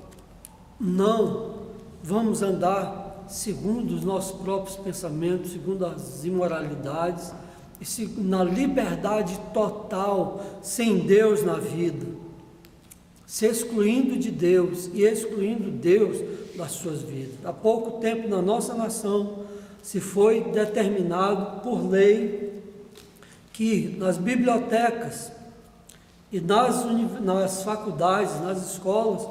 Speaker 1: não, vamos andar segundo os nossos próprios pensamentos, segundo as imoralidades, e na liberdade total, sem Deus na vida, se excluindo de Deus e excluindo Deus das suas vidas. Há pouco tempo na nossa nação se foi determinado por lei que nas bibliotecas e nas faculdades, nas escolas,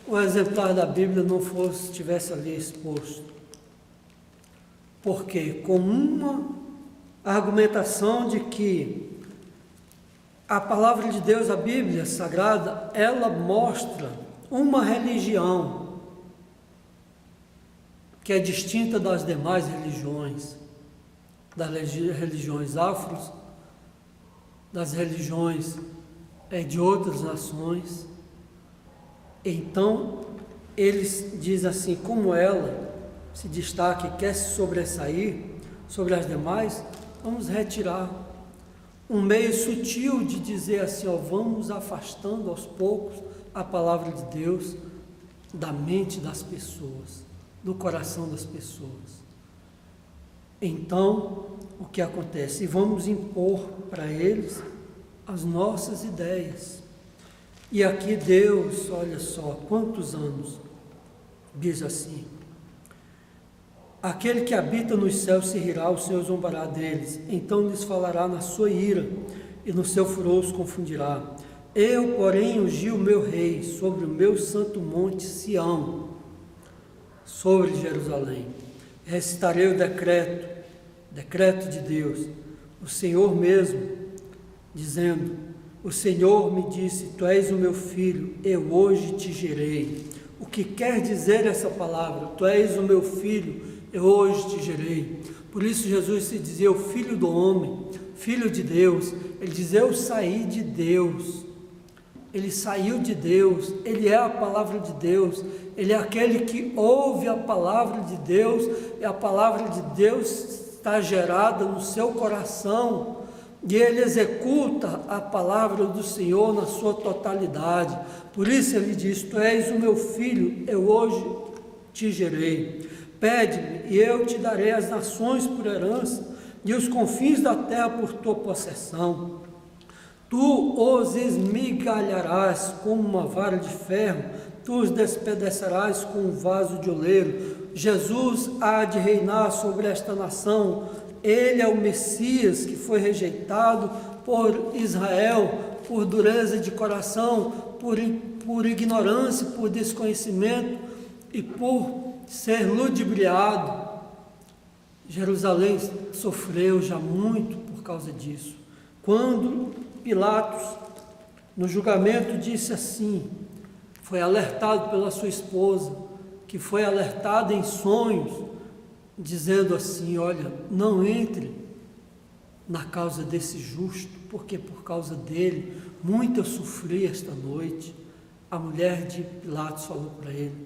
Speaker 1: o exemplar da Bíblia não estivesse ali exposto. Por quê? Com uma argumentação de que a palavra de Deus, a Bíblia Sagrada, ela mostra uma religião que é distinta das demais religiões, das religiões afros, das religiões de outras nações. Então, eles dizem assim, como ela se destaca e quer se sobressair sobre as demais, vamos retirar. Um meio sutil de dizer assim, vamos afastando aos poucos a palavra de Deus da mente das pessoas, do coração das pessoas. Então, o que acontece? E vamos impor para eles as nossas ideias. E aqui Deus, olha só, quantos anos, diz assim, aquele que habita nos céus se rirá, o Senhor zombará deles, então lhes falará na sua ira, e no seu furor os confundirá. Eu, porém, ungi o meu rei sobre o meu santo monte Sião, sobre Jerusalém. Recitarei o decreto de Deus, o Senhor mesmo, dizendo, o Senhor me disse, tu és o meu filho, eu hoje te gerei. O que quer dizer essa palavra? Tu és o meu filho, eu hoje te gerei. Por isso Jesus se dizia o Filho do homem, Filho de Deus. Ele dizia, eu saí de Deus. Ele saiu de Deus, ele é a palavra de Deus, ele é aquele que ouve a palavra de Deus, e a palavra de Deus está gerada no seu coração, e ele executa a palavra do Senhor na sua totalidade. Por isso ele diz, tu és o meu filho, eu hoje te gerei. Pede-me, e eu te darei as nações por herança, e os confins da terra por tua possessão. Tu os esmigalharás como uma vara de ferro, tu os despedaçarás com um vaso de oleiro. Jesus há de reinar sobre esta nação. Ele é o Messias que foi rejeitado por Israel, por dureza de coração, por ignorância, por desconhecimento e por ser ludibriado. Jerusalém sofreu já muito por causa disso. Quando Pilatos, no julgamento, disse assim, foi alertado pela sua esposa, que foi alertada em sonhos, dizendo assim, olha, não entre na causa desse justo, porque por causa dele, muito eu sofri esta noite. A mulher de Pilatos falou para ele.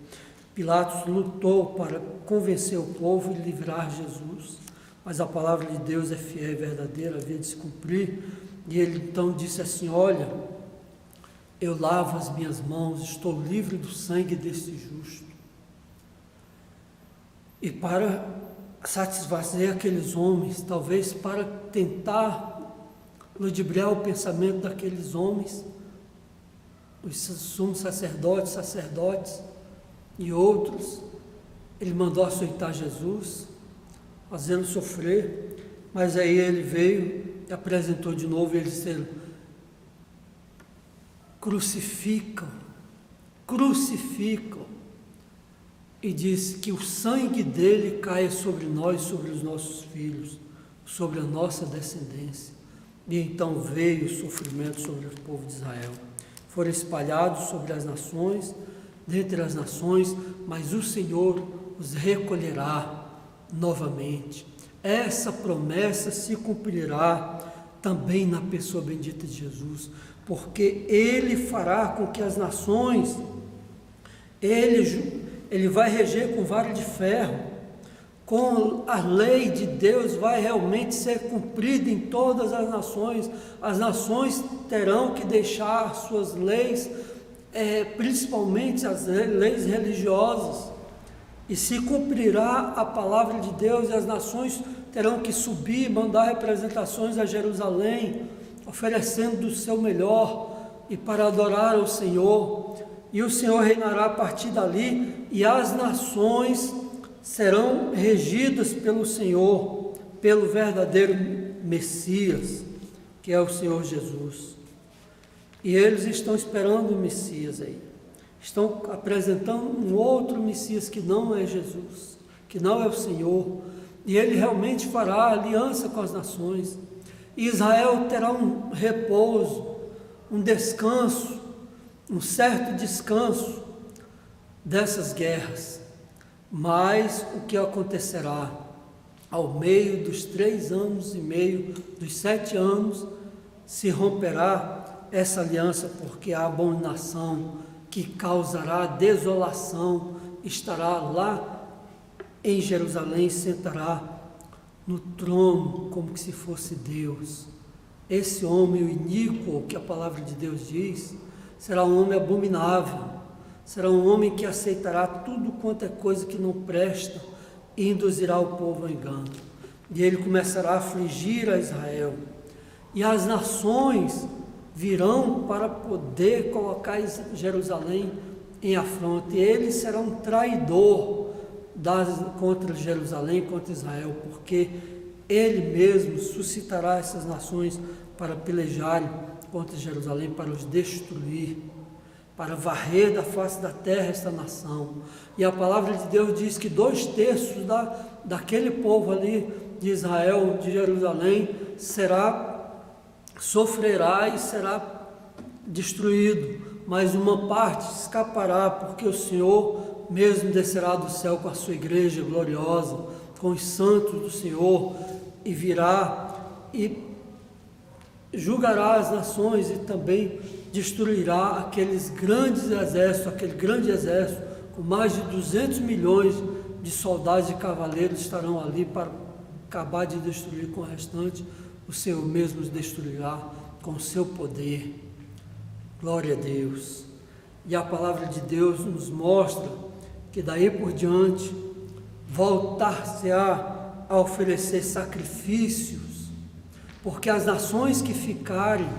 Speaker 1: Pilatos lutou para convencer o povo e livrar Jesus, mas a palavra de Deus é fiel e verdadeira, havia de se cumprir. E ele então disse assim, olha, eu lavo as minhas mãos, estou livre do sangue desse justo. E para satisfazer aqueles homens, talvez para tentar ludibriar o pensamento daqueles homens, os sumos sacerdotes e outros, ele mandou açoitar Jesus, fazê-lo sofrer, mas aí ele veio e apresentou de novo, e eles disseram, crucificam, e disse que o sangue dele caia sobre nós, sobre os nossos filhos, sobre a nossa descendência. E então veio o sofrimento sobre o povo de Israel. Foram espalhados sobre as nações, dentre as nações, mas o Senhor os recolherá novamente. Essa promessa se cumprirá também na pessoa bendita de Jesus, porque Ele fará com que as nações, Ele vai reger com vara de ferro, com a lei de Deus vai realmente ser cumprida em todas as nações terão que deixar suas leis, principalmente as leis religiosas, e se cumprirá a palavra de Deus, e as nações terão que subir, mandar representações a Jerusalém, oferecendo do seu melhor, e para adorar ao Senhor, e o Senhor reinará a partir dali, e as nações serão regidas pelo Senhor, pelo verdadeiro Messias, que é o Senhor Jesus. E eles estão esperando o Messias aí, estão apresentando um outro Messias que não é Jesus, que não é o Senhor, e ele realmente fará aliança com as nações. E Israel terá um repouso, um descanso, um certo descanso dessas guerras. Mas o que acontecerá? ao meio dos 3 anos e meio, dos 7 anos, se romperá essa aliança, porque a abominação que causará desolação estará lá em Jerusalém, sentará no trono como que se fosse Deus. Esse homem, o iníquo, que a palavra de Deus diz, será um homem abominável, será um homem que aceitará tudo quanto é coisa que não presta e induzirá o povo ao engano. E ele começará a afligir a Israel. E as nações virão para poder colocar Jerusalém em afronta. E ele será um traidor contra Jerusalém, contra Israel, porque ele mesmo suscitará essas nações para pelejarem contra Jerusalém, para os destruir, para varrer da face da terra esta nação. E a palavra de Deus diz que 2/3 daquele povo ali de Israel, de Jerusalém, sofrerá e será destruído, mas uma parte escapará, porque o Senhor mesmo descerá do céu com a sua igreja gloriosa, com os santos do Senhor, e virá e julgará as nações e também destruirá aqueles grandes exércitos, aquele grande exército com mais de 200 milhões de soldados e cavaleiros estarão ali para acabar de destruir com o restante. O Senhor mesmo os destruirá com o seu poder. Glória a Deus. E a palavra de Deus nos mostra que daí por diante voltar-se-á a oferecer sacrifícios, porque as nações que ficarem,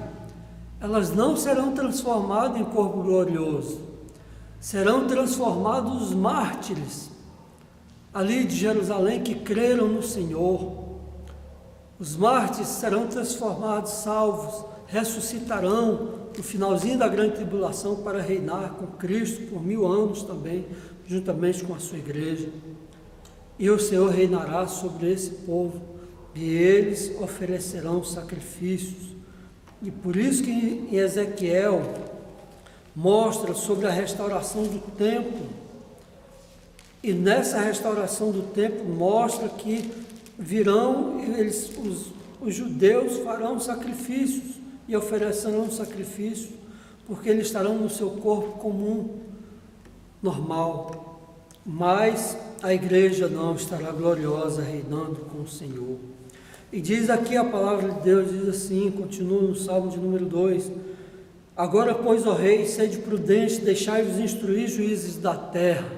Speaker 1: elas não serão transformadas em corpo glorioso, serão transformados os mártires ali de Jerusalém que creram no Senhor. Os mártires serão transformados, salvos, ressuscitarão no finalzinho da grande tribulação para reinar com Cristo por 1000 anos também, juntamente com a sua igreja. E o Senhor reinará sobre esse povo, e eles oferecerão sacrifícios. E por isso que em Ezequiel mostra sobre a restauração do templo, e nessa restauração do templo mostra que virão, os judeus farão sacrifícios e oferecerão sacrifícios, porque eles estarão no seu corpo comum, normal, mas a igreja não estará gloriosa, reinando com o Senhor. E diz aqui a palavra de Deus, diz assim, continua no Salmo de número 2, agora, pois, ó rei, sede prudente, deixai-vos instruir juízes da terra,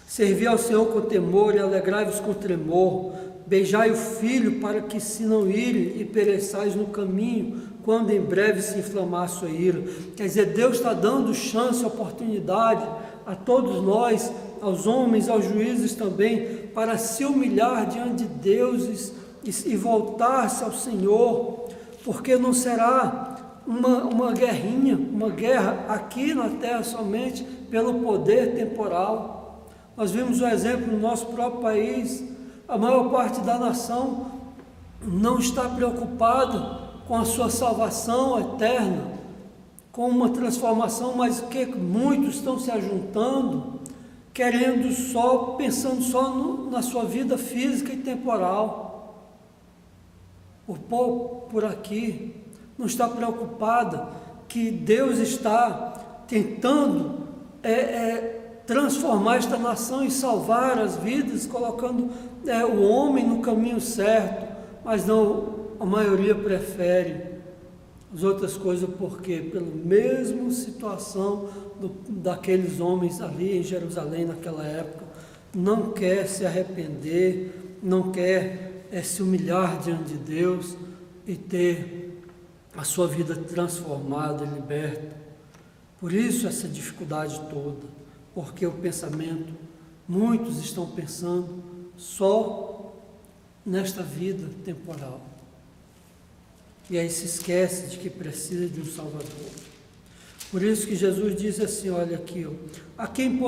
Speaker 1: servi ao Senhor com temor e alegrai-vos com tremor, beijai o filho para que se não ire e pereçais no caminho, quando em breve se inflamar a sua ira. Quer dizer, Deus está dando chance, oportunidade a todos nós, aos homens, aos juízes também, para se humilhar diante de Deus e voltar-se ao Senhor, porque não será uma guerrinha, uma guerra aqui na terra somente pelo poder temporal. Nós vimos o exemplo no nosso próprio país, a maior parte da nação não está preocupada com a sua salvação eterna, com uma transformação, mas que muitos estão se ajuntando, pensando só na sua vida física e temporal. O povo por aqui não está preocupada que Deus está tentando transformar esta nação e salvar as vidas, colocando o homem no caminho certo, mas não, a maioria prefere as outras coisas, porque pela mesma situação daqueles homens ali em Jerusalém naquela época, não quer se arrepender, não quer se humilhar diante de Deus e ter a sua vida transformada e liberta. Por isso essa dificuldade toda, porque o pensamento, muitos estão pensando só nesta vida temporal. E aí se esquece de que precisa de um Salvador. Por isso que Jesus diz assim, olha aqui, a quem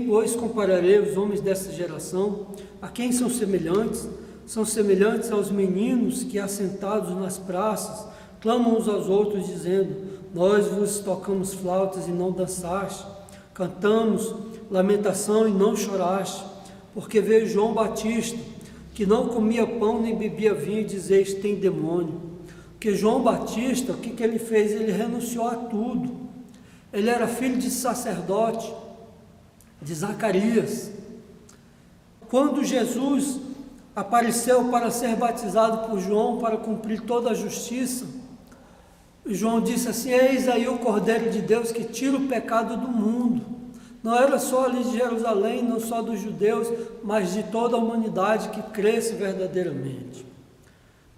Speaker 1: pois compararei os homens dessa geração? A quem são semelhantes? São semelhantes aos meninos que, assentados nas praças, clamam uns aos outros, dizendo, nós vos tocamos flautas e não dançaste, cantamos lamentação e não choraste, porque veio João Batista, que não comia pão nem bebia vinho, e dizeis, tem demônio. Porque João Batista, o que ele fez? Ele renunciou a tudo. Ele era filho de sacerdote, de Zacarias. Quando Jesus apareceu para ser batizado por João, para cumprir toda a justiça, João disse assim, eis aí o Cordeiro de Deus que tira o pecado do mundo. Não era só ali de Jerusalém, não só dos judeus, mas de toda a humanidade que cresce verdadeiramente.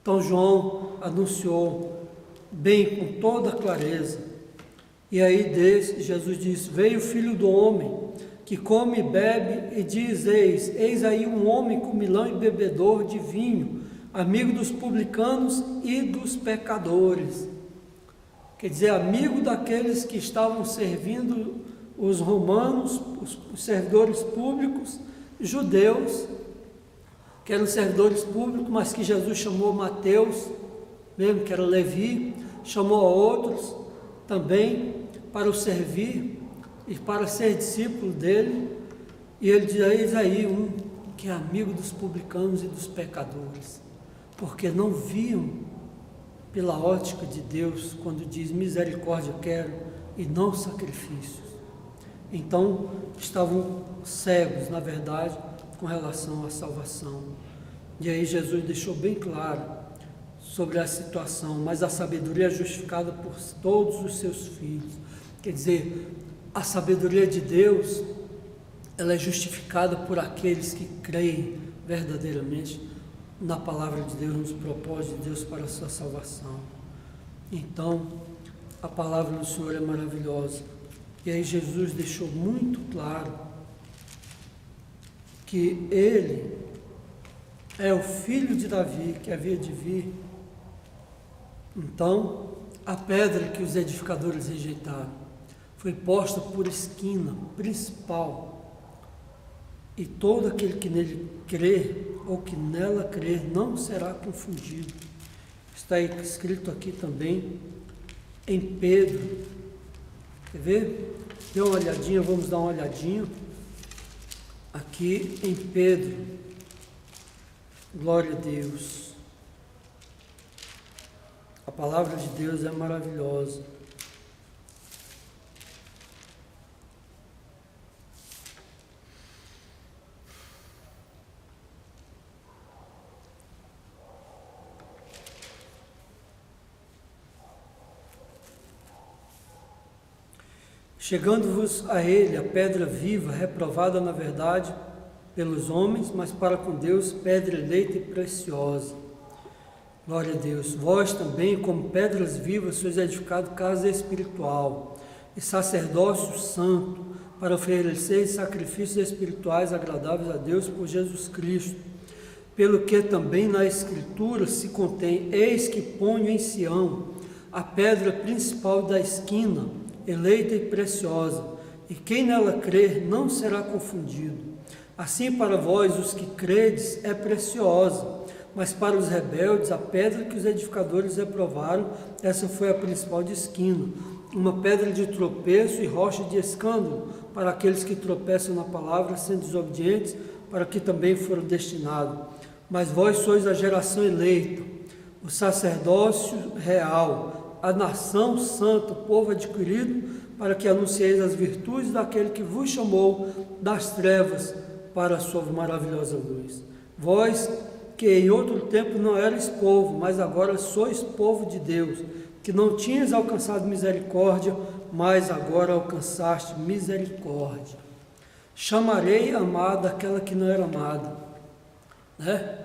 Speaker 1: Então João anunciou bem, com toda clareza. E aí Jesus disse, veio o Filho do Homem, que come e bebe, e diz, eis aí um homem comilão e bebedor de vinho, amigo dos publicanos e dos pecadores. Quer dizer, amigo daqueles que estavam servindo os romanos, os servidores públicos, judeus, que eram servidores públicos, mas que Jesus chamou Mateus, mesmo que era Levi, chamou a outros também para o servir e para ser discípulo dele, e ele diz, eis aí um que é amigo dos publicanos e dos pecadores, porque não viam pela ótica de Deus, quando diz misericórdia quero e não sacrifícios. Então, estavam cegos, na verdade, com relação à salvação. E aí Jesus deixou bem claro sobre a situação, mas a sabedoria é justificada por todos os seus filhos. Quer dizer, a sabedoria de Deus, ela é justificada por aqueles que creem verdadeiramente na palavra de Deus, nos propósitos de Deus para a sua salvação. Então, a palavra do Senhor é maravilhosa. E aí Jesus deixou muito claro que ele é o filho de Davi, que havia de vir. Então, a pedra que os edificadores rejeitaram foi posta por esquina principal, e todo aquele que nele crer, ou que nela crer, não será confundido. Está escrito aqui também em Pedro. Quer ver? Dê uma olhadinha, vamos dar uma olhadinha aqui em Pedro. Glória a Deus. A palavra de Deus é maravilhosa. Chegando-vos a ele, a pedra viva, reprovada na verdade pelos homens, mas para com Deus, pedra eleita e preciosa. Glória a Deus. Vós também, como pedras vivas, sois edificados casa espiritual e sacerdócio santo, para oferecer sacrifícios espirituais agradáveis a Deus por Jesus Cristo. Pelo que também na Escritura se contém, eis que ponho em Sião a pedra principal da esquina, eleita e preciosa, e quem nela crer não será confundido. Assim para vós, os que credes, é preciosa, mas para os rebeldes, a pedra que os edificadores reprovaram, essa foi a principal de esquina, uma pedra de tropeço e rocha de escândalo, para aqueles que tropeçam na palavra, sendo desobedientes, para que também foram destinados. Mas vós sois a geração eleita, o sacerdócio real, a nação santa, o povo adquirido, para que anuncieis as virtudes daquele que vos chamou das trevas para a sua maravilhosa luz. Vós, que em outro tempo não erais povo, mas agora sois povo de Deus, que não tinhas alcançado misericórdia, mas agora alcançaste misericórdia. Chamarei amada aquela que não era amada, né?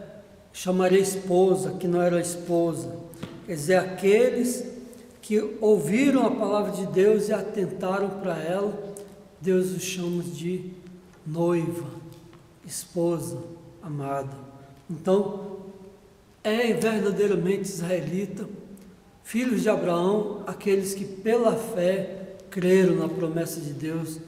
Speaker 1: Chamarei esposa que não era esposa. Quer dizer, aqueles que ouviram a palavra de Deus e atentaram para ela, Deus os chama de noiva, esposa, amada. Então, é verdadeiramente israelita, filhos de Abraão, aqueles que pela fé creram na promessa de Deus,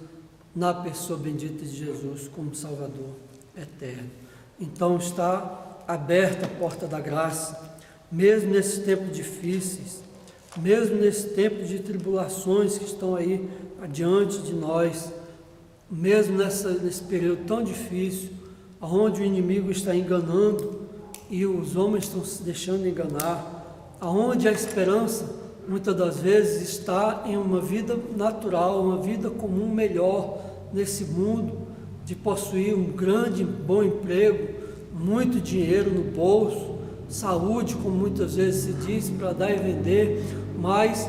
Speaker 1: na pessoa bendita de Jesus como Salvador eterno. Então está aberta a porta da graça, mesmo nesses tempos difíceis, mesmo nesse tempo de tribulações que estão aí adiante de nós, mesmo nesse período tão difícil, aonde o inimigo está enganando e os homens estão se deixando enganar, aonde a esperança muitas das vezes está em uma vida natural, uma vida comum melhor nesse mundo, de possuir um grande, bom emprego, muito dinheiro no bolso, saúde, como muitas vezes se diz, para dar e vender, mas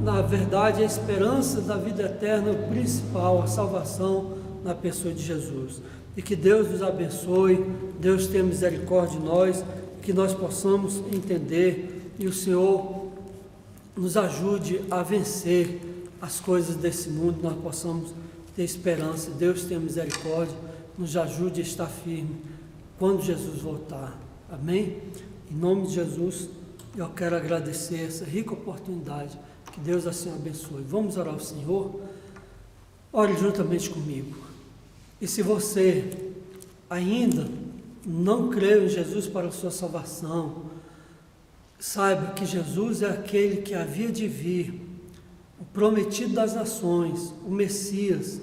Speaker 1: na verdade a esperança da vida eterna é o principal, a salvação na pessoa de Jesus. E que Deus nos abençoe, Deus tenha misericórdia de nós, que nós possamos entender e o Senhor nos ajude a vencer as coisas desse mundo, nós possamos ter esperança. Deus tenha misericórdia, nos ajude a estar firme quando Jesus voltar. Amém? Em nome de Jesus, eu quero agradecer essa rica oportunidade. Que Deus assim abençoe. Vamos orar ao Senhor? Ore juntamente comigo. E se você ainda não creu em Jesus para a sua salvação, saiba que Jesus é aquele que havia de vir, o prometido das nações, o Messias,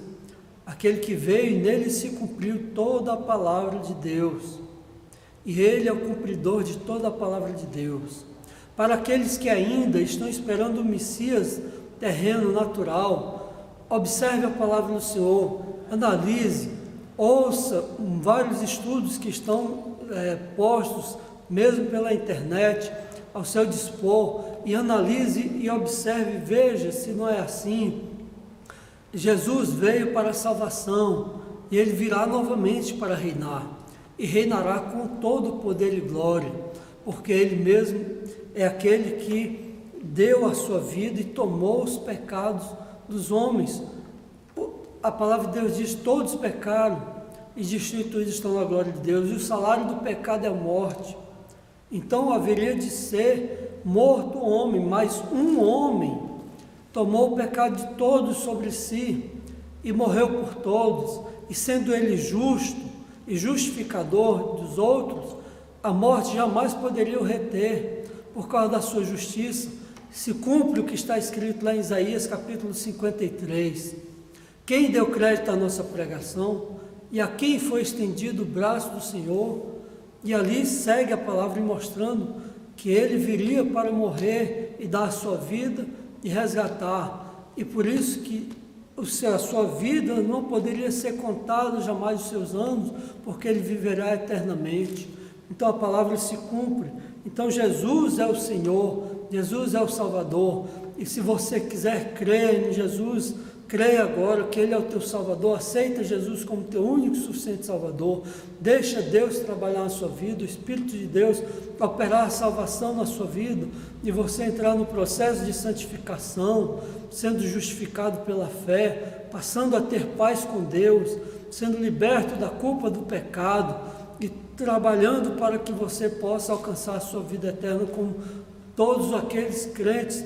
Speaker 1: aquele que veio e nele se cumpriu toda a palavra de Deus. E ele é o cumpridor de toda a palavra de Deus. Para aqueles que ainda estão esperando o Messias terreno, natural, observe a palavra do Senhor, analise, ouça vários estudos que estão postos, mesmo pela internet, ao seu dispor, e analise e observe, veja se não é assim. Jesus veio para a salvação, e ele virá novamente para reinar, e reinará com todo o poder e glória, porque ele mesmo é aquele que deu a sua vida e tomou os pecados dos homens. A palavra de Deus diz: todos pecaram e destituídos estão na glória de Deus, e o salário do pecado é a morte. Então haveria de ser morto o homem, mas um homem tomou o pecado de todos sobre si e morreu por todos, e sendo ele justo e justificador dos outros, a morte jamais poderia o reter, por causa da sua justiça. Se cumpre o que está escrito lá em Isaías capítulo 53. Quem deu crédito à nossa pregação e a quem foi estendido o braço do Senhor? E ali segue a palavra mostrando que ele viria para morrer e dar a sua vida e resgatar. E por isso que a sua vida não poderia ser contada jamais os seus anos, porque ele viverá eternamente. Então a palavra se cumpre. Então Jesus é o Senhor, Jesus é o Salvador. E se você quiser crer em Jesus, creia agora que Ele é o teu Salvador, aceita Jesus como teu único e suficiente Salvador, deixa Deus trabalhar na sua vida, o Espírito de Deus operar a salvação na sua vida, e você entrar no processo de santificação, sendo justificado pela fé, passando a ter paz com Deus, sendo liberto da culpa do pecado, e trabalhando para que você possa alcançar a sua vida eterna como todos aqueles crentes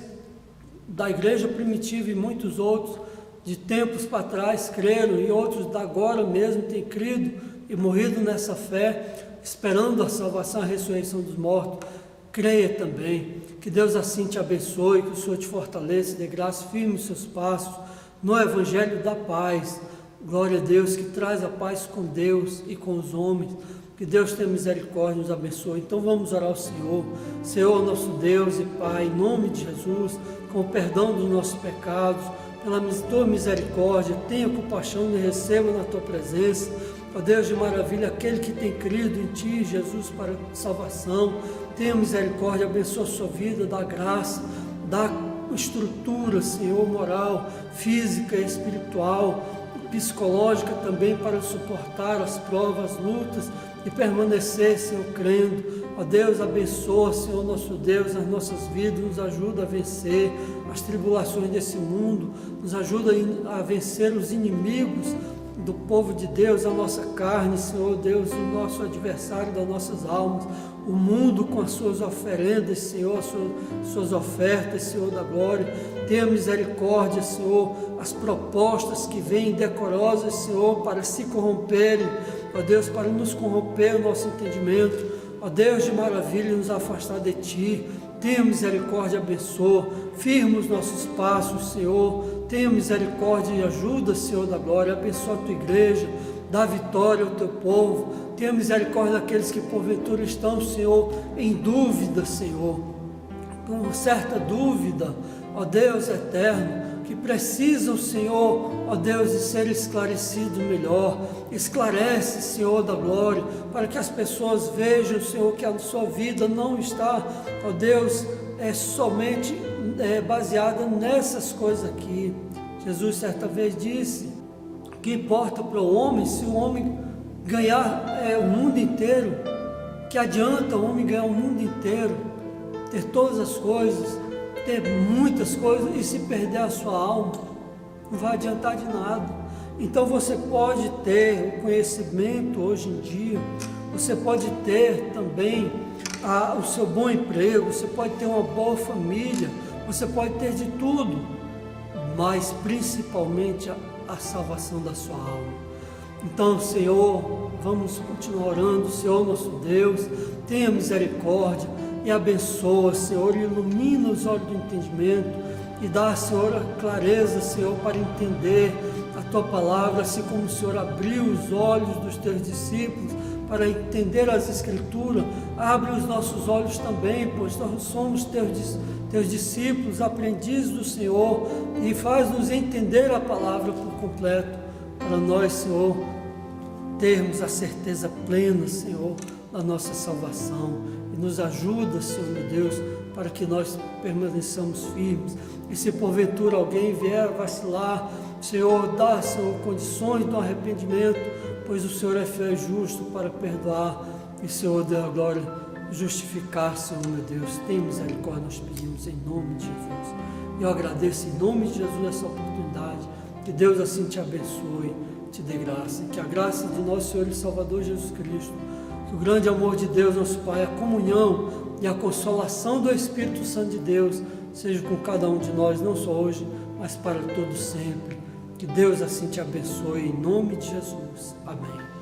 Speaker 1: da igreja primitiva e muitos outros de tempos para trás creram, e outros da agora mesmo têm crido e morrido nessa fé, esperando a salvação, a ressurreição dos mortos. Creia também. Que Deus assim te abençoe, que o Senhor te fortaleça, dê graça, firme os seus passos no Evangelho da paz. Glória a Deus, que traz a paz com Deus e com os homens. Que Deus tenha misericórdia e nos abençoe. Então vamos orar ao Senhor. Senhor, nosso Deus e Pai, em nome de Jesus, com o perdão dos nossos pecados, pela tua misericórdia, tenha compaixão e receba na tua presença. Ó Deus de maravilha, aquele que tem crido em ti, Jesus, para salvação, tenha misericórdia, abençoa a sua vida, dá graça, dá estrutura, Senhor, moral, física e espiritual, psicológica também, para suportar as provas, as lutas e permanecer, Senhor, crendo. Ó Deus, abençoa, Senhor, nosso Deus, as nossas vidas, nos ajuda a vencer as tribulações desse mundo, nos ajuda a vencer os inimigos do povo de Deus, a nossa carne, Senhor Deus, o nosso adversário das nossas almas, o mundo com as suas oferendas, Senhor, as suas ofertas, Senhor da glória. Tenha misericórdia, Senhor, as propostas que vêm decorosas, Senhor, para se corromperem, ó Deus, para nos corromper o nosso entendimento, ó Deus de maravilha, nos afastar de Ti. Tenha misericórdia, abençoa, firma os nossos passos, Senhor. Tenha misericórdia e ajuda, Senhor da glória, abençoa a Tua igreja, dá vitória ao teu povo. Tenha misericórdia daqueles que porventura estão, Senhor, em dúvida, Senhor, com certa dúvida, ó Deus eterno, que precisam, Senhor, ó Deus, de ser esclarecidos melhor. Esclarece, Senhor da glória, para que as pessoas vejam, Senhor, que a sua vida não está, ó Deus, somente baseada nessas coisas aqui. Jesus certa vez disse: que importa para o homem se o homem ganhar o mundo inteiro? Que adianta o homem ganhar o mundo inteiro, ter todas as coisas, ter muitas coisas e se perder a sua alma? Não vai adiantar de nada. Então você pode ter o conhecimento hoje em dia, você pode ter também o seu bom emprego, você pode ter uma boa família, você pode ter de tudo, mas principalmente a salvação da sua alma. Então, Senhor, vamos continuar orando. Senhor nosso Deus, tenha misericórdia e abençoa, Senhor, ilumina os olhos do entendimento e dá, Senhor, a clareza, Senhor, para entender a Tua palavra, assim como o Senhor abriu os olhos dos Teus discípulos para entender as Escrituras. Abre os nossos olhos também, pois nós somos Teus discípulos, aprendizes do Senhor, e faz-nos entender a palavra por completo, para nós, Senhor, termos a certeza plena, Senhor, da nossa salvação. E nos ajuda, Senhor meu Deus, para que nós permaneçamos firmes. E se porventura alguém vier a vacilar, Senhor, dá, Senhor, condições do arrependimento, pois o Senhor é fiel e justo para perdoar e, Senhor, dê a glória, justificar, Senhor meu Deus. Tem misericórdia, nós pedimos em nome de Jesus. Eu agradeço em nome de Jesus essa oportunidade. Que Deus assim te abençoe, te dê graça, e que a graça de nosso Senhor e Salvador Jesus Cristo, que o grande amor de Deus, nosso Pai, a comunhão e a consolação do Espírito Santo de Deus, seja com cada um de nós, não só hoje, mas para todo sempre. Que Deus assim te abençoe, em nome de Jesus. Amém.